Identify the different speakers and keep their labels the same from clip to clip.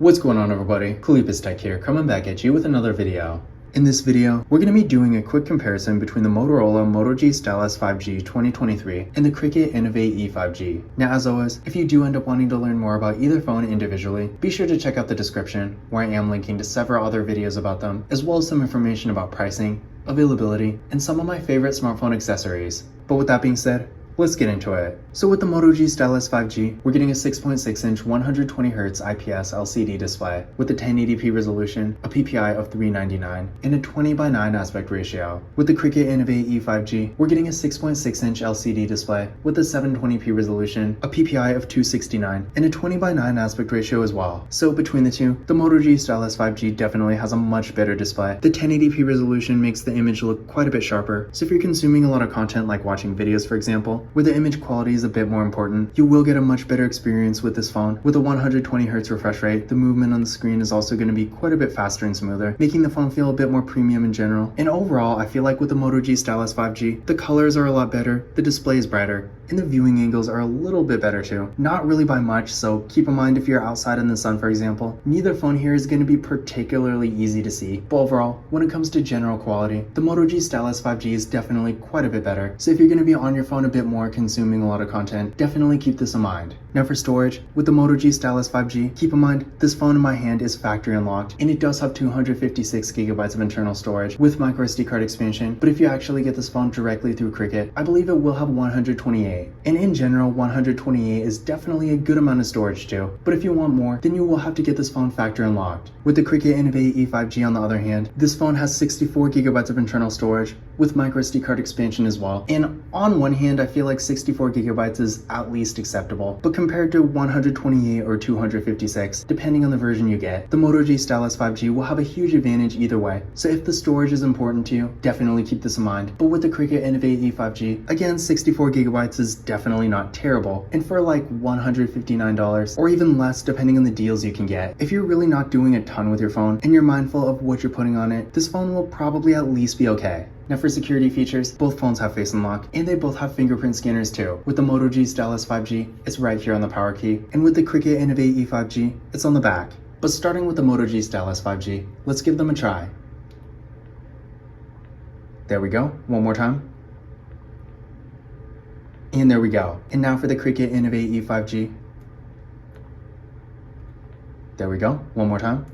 Speaker 1: What's going on, everybody? Kalipis Tech here, coming back at you with another video. In this video, we're going to be doing a quick comparison between the Motorola Moto G Stylus 5G 2023 and the Cricket Innovate E5G. Now, as always, if you do end up wanting to learn more about either phone individually, be sure to check out the description, where I am linking to several other videos about them, as well as some information about pricing, availability, and some of my favorite smartphone accessories. But with that being said, let's get into it. So with the Moto G Stylus 5G, we're getting a 6.6-inch 120Hz IPS LCD display with a 1080p resolution, a PPI of 399, and a 20:9 aspect ratio. With the Cricket Innovate E5G, we're getting a 6.6-inch LCD display with a 720p resolution, a PPI of 269, and a 20:9 aspect ratio as well. So between the two, the Moto G Stylus 5G definitely has a much better display. The 1080p resolution makes the image look quite a bit sharper, so if you're consuming a lot of content like watching videos, for example, where the image quality is a bit more important, you will get a much better experience with this phone. With a 120Hz refresh rate, the movement on the screen is also going to be quite a bit faster and smoother, making the phone feel a bit more premium in general. And overall, I feel like with the Moto G Stylus 5G, the colors are a lot better, the display is brighter, and the viewing angles are a little bit better too. Not really by much, so keep in mind if you're outside in the sun, for example, neither phone here is going to be particularly easy to see. But overall, when it comes to general quality, the Moto G Stylus 5G is definitely quite a bit better. So if you're going to be on your phone a bit more, consuming a lot of content, definitely keep this in mind. Now for storage, with the Moto G Stylus 5G, keep in mind this phone in my hand is factory unlocked, and it does have 256GB of internal storage with microSD card expansion, but if you actually get this phone directly through Cricket, I believe it will have 128. And in general, 128 is definitely a good amount of storage too, but if you want more, then you will have to get this phone factory unlocked. With the Cricket Innovate E5G on the other hand, this phone has 64GB of internal storage with microSD card expansion as well, and on one hand, I feel like 64GB is at least acceptable, but compared to 128 or 256, depending on the version you get, the Moto G Stylus 5G will have a huge advantage either way. So if the storage is important to you, definitely keep this in mind. But with the Cricket Innovate E5G, again, 64GB is definitely not terrible, and for like $159 or even less depending on the deals you can get, if you're really not doing a ton with your phone and you're mindful of what you're putting on it, this phone will probably at least be okay. Now for security features, both phones have face unlock, and they both have fingerprint scanners too. With the Moto G Stylus 5G, it's right here on the power key, and with the Cricket Innovate E5G, it's on the back. But starting with the Moto G Stylus 5G, let's give them a try. There we go, one more time. And there we go. And now for the Cricket Innovate E5G. There we go, one more time.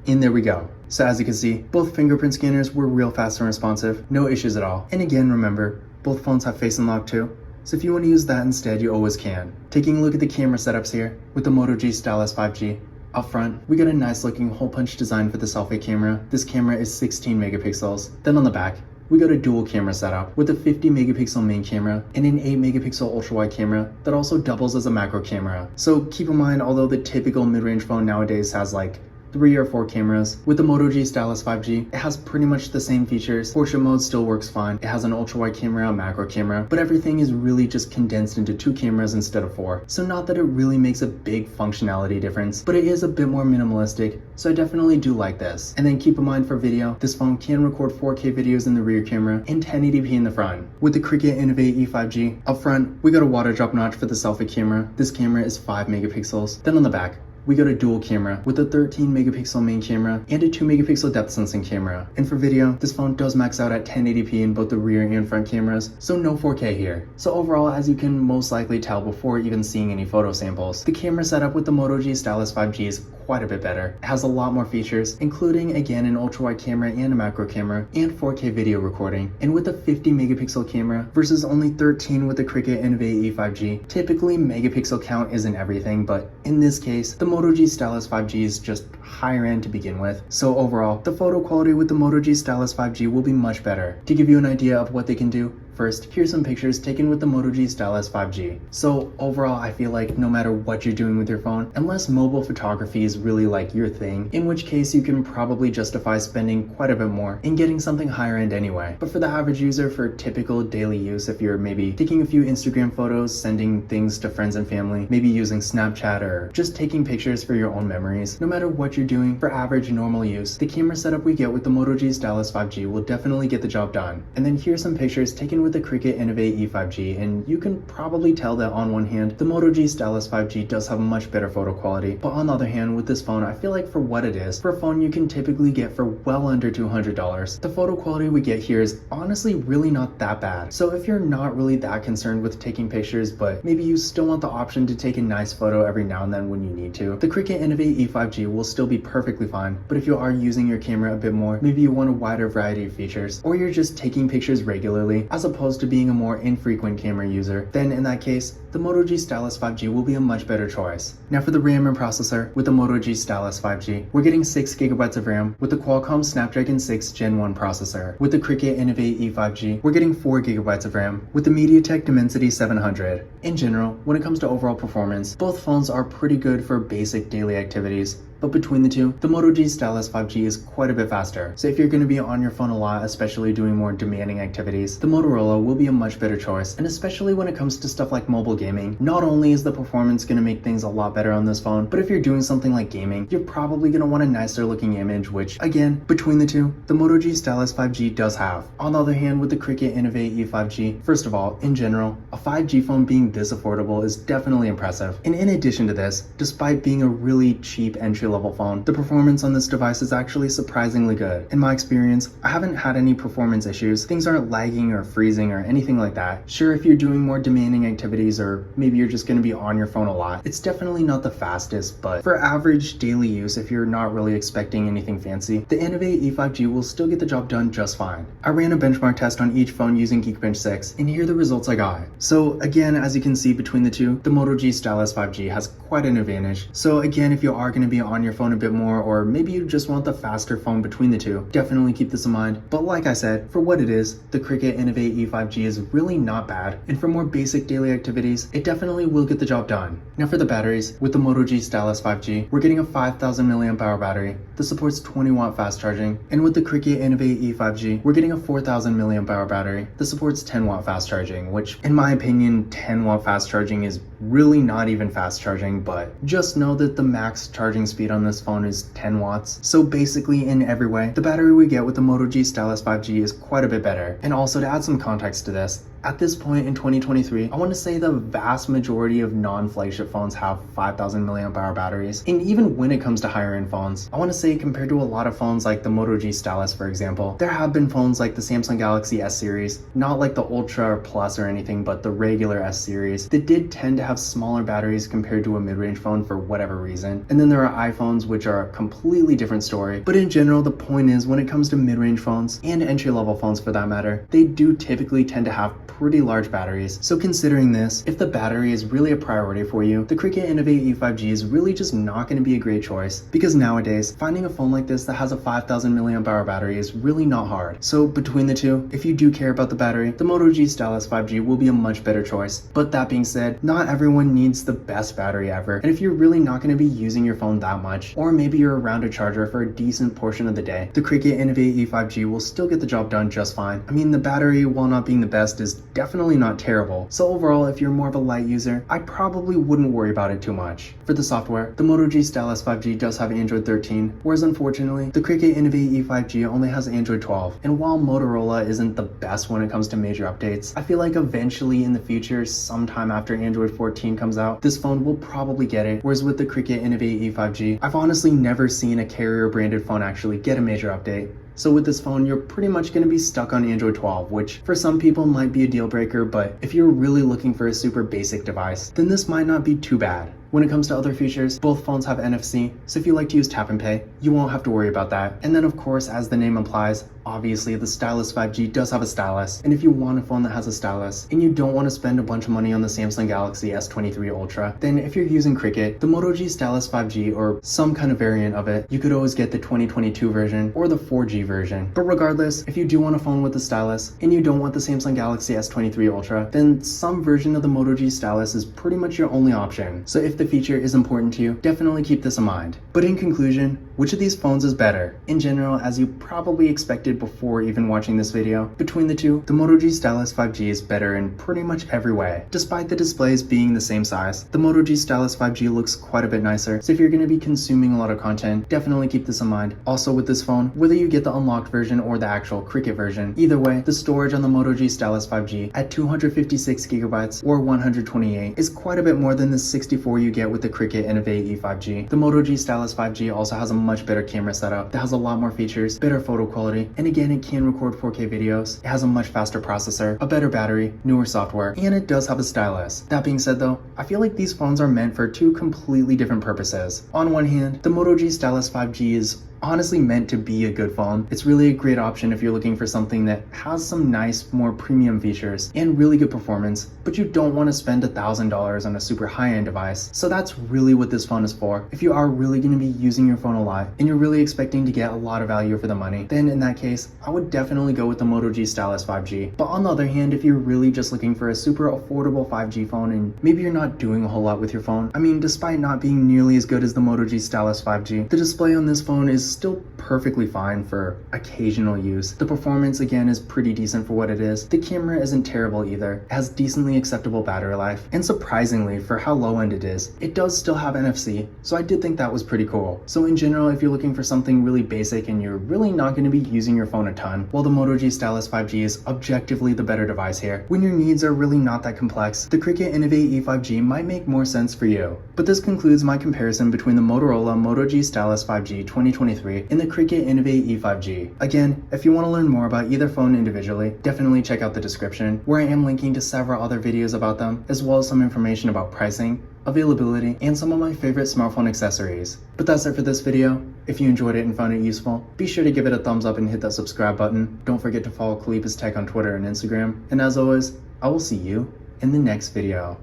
Speaker 1: And there we go. So as you can see, both fingerprint scanners were real fast and responsive, no issues at all. And again, remember, both phones have face unlock too, so if you want to use that instead, you always can. Taking a look at the camera setups here, with the Moto G Stylus 5G, up front, we got a nice looking hole punch design for the selfie camera. This camera is 16 megapixels. Then on the back, we got a dual camera setup with a 50 megapixel main camera and an 8 megapixel ultra wide camera that also doubles as a macro camera. So keep in mind, although the typical mid-range phone nowadays has like 3 or 4 cameras, with the Moto G Stylus 5G, it has pretty much the same features. Portrait mode still works fine. It has an ultra wide camera, a macro camera, but everything is really just condensed into 2 cameras instead of 4. So not that it really makes a big functionality difference, but it is a bit more minimalistic, so I definitely do like this. And then keep in mind for video, this phone can record 4K videos in the rear camera and 1080p in the front. With the Cricket Innovate E5G, up front, we got a water drop notch for the selfie camera. This camera is 5 megapixels. Then on the back, we got a dual camera with a 13 megapixel main camera and a 2 megapixel depth sensing camera. And for video, this phone does max out at 1080p in both the rear and front cameras, so no 4K here. So overall, as you can most likely tell before even seeing any photo samples, the camera setup with the Moto G Stylus 5G is quite a bit better. It has a lot more features, including again an ultra wide camera and a macro camera and 4K video recording. And with a 50 megapixel camera versus only 13 with the Cricket Innovate E5G, typically megapixel count isn't everything, but in this case, the Moto G Stylus 5G is just higher end to begin with. So overall, the photo quality with the Moto G Stylus 5G will be much better. To give you an idea of what they can do, first, here's some pictures taken with the Moto G Stylus 5G. So overall, I feel like no matter what you're doing with your phone, unless mobile photography is really like your thing, in which case you can probably justify spending quite a bit more and getting something higher end anyway. But for the average user, for typical daily use, if you're maybe taking a few Instagram photos, sending things to friends and family, maybe using Snapchat or just taking pictures for your own memories, no matter what you're doing, for average normal use, the camera setup we get with the Moto G Stylus 5G will definitely get the job done. And then here's some pictures taken with with the Cricket Innovate E5G, and you can probably tell that on one hand, the Moto G Stylus 5G does have much better photo quality, but on the other hand, with this phone, I feel like for what it is, for a phone you can typically get for well under $200, the photo quality we get here is honestly really not that bad. So if you're not really that concerned with taking pictures, but maybe you still want the option to take a nice photo every now and then when you need to, the Cricket Innovate E5G will still be perfectly fine. But if you are using your camera a bit more, maybe you want a wider variety of features, or you're just taking pictures regularly as opposed to being a more infrequent camera user, then in that case, the Moto G Stylus 5G will be a much better choice. Now for the RAM and processor, with the Moto G Stylus 5G, we're getting 6GB of RAM with the Qualcomm Snapdragon 6 Gen 1 processor. With the Cricket Innovate E5G, we're getting 4GB of RAM with the MediaTek Dimensity 700. In general, when it comes to overall performance, both phones are pretty good for basic daily activities. But between the two, the Moto G Stylus 5G is quite a bit faster. So if you're going to be on your phone a lot, especially doing more demanding activities, the Motorola will be a much better choice. And especially when it comes to stuff like mobile gaming, not only is the performance going to make things a lot better on this phone, but if you're doing something like gaming, you're probably going to want a nicer looking image, which again, between the two, the Moto G Stylus 5G does have. On the other hand, with the Cricket Innovate E5G, first of all, in general, a 5G phone being this affordable is definitely impressive. And in addition to this, despite being a really cheap entry-level phone, the performance on this device is actually surprisingly good. In my experience, I haven't had any performance issues. Things aren't lagging or freezing or anything like that. Sure, if you're doing more demanding activities or maybe you're just going to be on your phone a lot, it's definitely not the fastest, but for average daily use, if you're not really expecting anything fancy, the Innovate E5G will still get the job done just fine. I ran a benchmark test on each phone using Geekbench 6, and here are the results I got. So again, as you can see between the two, the Moto G Stylus 5G has quite an advantage. So again, if you are going to be on your phone a bit more, or maybe you just want the faster phone between the two, definitely keep this in mind. But like I said, for what it is, the Cricket Innovate E5G is really not bad, and for more basic daily activities, it definitely will get the job done. Now for the batteries, with the Moto G Stylus 5G, we're getting a 5000 mAh battery that supports 20W fast charging, and with the Cricket Innovate E5G, we're getting a 4000 mAh battery that supports 10W fast charging, which in my opinion, 10W fast charging is really not even fast charging, but just know that the max charging speed on this phone is 10 watts. So basically in every way, the battery we get with the Moto G Stylus 5G is quite a bit better. And also to add some context to this, at this point in 2023, I want to say the vast majority of non-flagship phones have 5000 mAh batteries. And even when it comes to higher end phones, I want to say compared to a lot of phones like the Moto G Stylus, for example, there have been phones like the Samsung Galaxy S series, not like the Ultra or Plus or anything, but the regular S series, that did tend to have smaller batteries compared to a mid-range phone for whatever reason. And then there are iPhones, which are a completely different story. But in general, the point is when it comes to mid-range phones and entry-level phones for that matter, they do typically tend to have pretty large batteries. So considering this, if the battery is really a priority for you, the Cricket Innovate E5G is really just not going to be a great choice, because nowadays, finding a phone like this that has a 5000 mAh battery is really not hard. So between the two, if you do care about the battery, the Moto G Stylus 5G will be a much better choice. But that being said, not everyone needs the best battery ever, and if you're really not going to be using your phone that much, or maybe you're around a charger for a decent portion of the day, the Cricket Innovate E5G will still get the job done just fine. I mean, the battery, while not being the best, is definitely not terrible. So overall, if you're more of a light user, I probably wouldn't worry about it too much. For the software, the Moto G Stylus 5G does have Android 13, whereas unfortunately, the Cricket Innovate E5G only has Android 12. And while Motorola isn't the best when it comes to major updates, I feel like eventually in the future, sometime after Android 14 comes out, this phone will probably get it. Whereas with the Cricket Innovate E5G, I've honestly never seen a carrier branded phone actually get a major update. So with this phone, you're pretty much going to be stuck on Android 12, which for some people might be a deal breaker, but if you're really looking for a super basic device, then this might not be too bad. When it comes to other features, both phones have NFC, so if you like to use tap and pay, you won't have to worry about that. And then of course, as the name implies, obviously the Stylus 5G does have a stylus. And if you want a phone that has a stylus, and you don't want to spend a bunch of money on the Samsung Galaxy S23 Ultra, then if you're using Cricket, the Moto G Stylus 5G or some kind of variant of it, you could always get the 2022 version or the 4G version. But regardless, if you do want a phone with a stylus, and you don't want the Samsung Galaxy S23 Ultra, then some version of the Moto G Stylus is pretty much your only option. So if the feature is important to you, definitely keep this in mind. But in conclusion, which of these phones is better? In general, as you probably expected before even watching this video, between the two, the Moto G Stylus 5G is better in pretty much every way. Despite the displays being the same size, the Moto G Stylus 5G looks quite a bit nicer, so if you're going to be consuming a lot of content, definitely keep this in mind. Also with this phone, whether you get the unlocked version or the actual Cricket version, either way, the storage on the Moto G Stylus 5G at 256GB or 128 is quite a bit more than the 64 you get with the Cricket Innovate E5G. The Moto G Stylus 5G also has a much better camera setup that has a lot more features, better photo quality, and again, it can record 4K videos. It has a much faster processor, a better battery, newer software, and it does have a stylus. That being said though, I feel like these phones are meant for two completely different purposes. On one hand, the Moto G Stylus 5G is honestly meant to be a good phone. It's really a great option if you're looking for something that has some nice, more premium features and really good performance, but you don't want to spend $1,000 on a super high-end device. So that's really what this phone is for. If you are really going to be using your phone a lot and you're really expecting to get a lot of value for the money, then in that case, I would definitely go with the Moto G Stylus 5G. But on the other hand, if you're really just looking for a super affordable 5G phone and maybe you're not doing a whole lot with your phone, I mean, despite not being nearly as good as the Moto G Stylus 5G, the display on this phone is still perfectly fine for occasional use. The performance again is pretty decent for what it is. The camera isn't terrible either. It has decently acceptable battery life, and surprisingly for how low end it is, it does still have NFC, so I did think that was pretty cool. So in general, if you're looking for something really basic and you're really not going to be using your phone a ton, well, the Moto G Stylus 5G is objectively the better device here. When your needs are really not that complex, the Cricket Innovate E5G might make more sense for you. But this concludes my comparison between the Motorola Moto G Stylus 5G 2023 and the Cricket Innovate E5G. Again, if you want to learn more about either phone individually, definitely check out the description, where I am linking to several other videos about them, as well as some information about pricing, availability, and some of my favorite smartphone accessories. But that's it for this video. If you enjoyed it and found it useful, be sure to give it a thumbs up and hit that subscribe button. Don't forget to follow Kalip's Tech on Twitter and Instagram. And as always, I will see you in the next video.